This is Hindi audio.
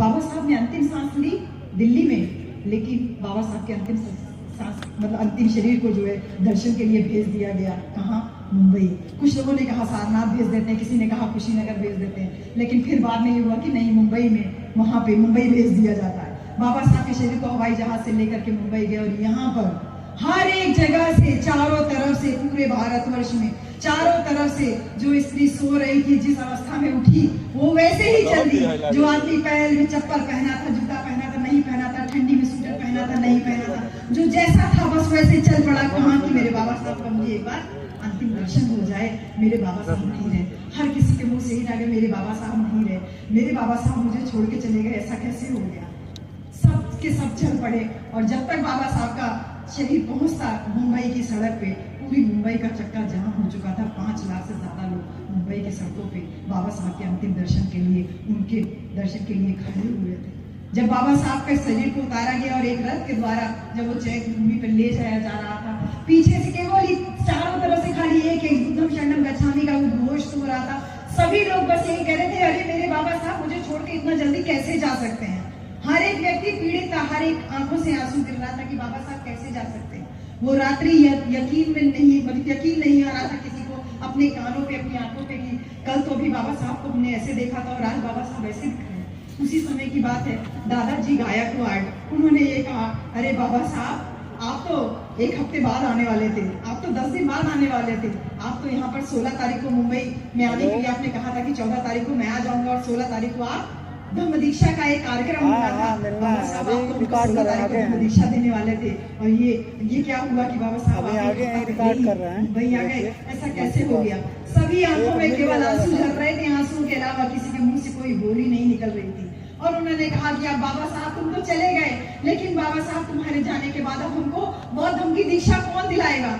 बाबा साहब ने अंतिम सांस ली दिल्ली में, लेकिन बाबा साहब के अंतिम सांस मतलब अंतिम शरीर को जो है दर्शन के लिए भेज दिया गया। कहाँ? मुंबई। कुछ लोगों ने कहा सारनाथ भेज देते हैं, किसी ने कहा कुशीनगर भेज देते हैं, लेकिन फिर बाद में ये हुआ कि नहीं, मुंबई में वहां पे मुंबई भेज दिया जाता है। बाबा साहब के शरीर को हवाई जहाज से लेकर के मुंबई गए और यहाँ पर हर एक जगह से, चारों तरफ से, पूरे भारतवर्ष में चारों तरफ से जो स्त्री सो रही थी, जिस अवस्था में उठी वो वैसे ही चल दी। जो आदमी पैर में चप्पल पहना था, जूता पहना था, नहीं पहना था, ठंडी में स्वेटर पहना था, नहीं पहना था, जो जैसा था बस वैसे चल पड़ा। कहाँ कि मेरे बाबा साहब का मुझे एक बार अंतिम दर्शन हो जाए, मेरे बाबा साहब नहीं रहे। हर किसी के मुंह से ही आ गया, मेरे बाबा साहब नहीं रहे, मेरे बाबा साहब मुझे छोड़ के चले गए, ऐसा कैसे हो गया? सब के सब चल पड़े और जब तक बाबा साहब का शरीर पहुंचता मुंबई की सड़क पे, पूरी मुंबई का चक्का जाम हो चुका था। 5 लाख से ज्यादा लोग मुंबई के सड़कों पे बाबा साहब के अंतिम दर्शन के लिए, उनके दर्शन के लिए खड़े हुए थे। जब बाबा साहब के शरीर को उतारा गया और एक रथ के द्वारा जब वो चैक भूमि पर ले जाया जा रहा था, पीछे से केवल चारों तरफ से खाली एक बुद्धम शरणम गच्छामि का उद्घोष हो रहा था। सभी लोग बस यही कह रहे थे, अरे मेरे बाबा साहब मुझे छोड़ के इतना जल्दी कैसे जा सकते हैं। हर एक व्यक्ति पीड़ित था, हर एक आंखों से आंसू गिर रहा था कि बाबा साहब कैसे जा सकते हैं। वो रात्रि यकीन में नहीं, मतलब यकीन नहीं आ रहा था किसी को अपने कानों पे, अपनी आंखों पे कि कल तो भी बाबा साहब को हमने ऐसे देखा था और आज बाबा साहब ऐसे दिख रहे हैं। उसी समय की बात है, दादाजी गायकवाड़, उन्होंने ये कहा, अरे बाबा साहब आप तो 1 हफ्ते बाद आने वाले थे, आप तो 10 दिन बाद आने वाले थे, आप तो यहाँ पर 16 तारीख को मुंबई में आने के लिए आपने कहा था कि 14 तारीख को मैं आ जाऊंगा और 16 तारीख को आप धम्म दीक्षा का एक कार्यक्रम होना था। बाबा साहब आपको 16 तारीख को धम्म दीक्षा देने वाले थे और ये क्या हुआ कि बाबा साहब मुंबई आ गए, ऐसा कैसे हो गया? सभी आंखों में केवल आंसू झर रहे थे, आंसू के अलावा किसी के मुंह से कोई बोली नहीं निकल रही थी। और उन्होंने कहा कि अब बाबा साहब तुम तो चले गए, लेकिन बाबा साहब तुम्हारे जाने के बाद अब हमको बौद्ध धम्म की दीक्षा कौन दिलाएगा?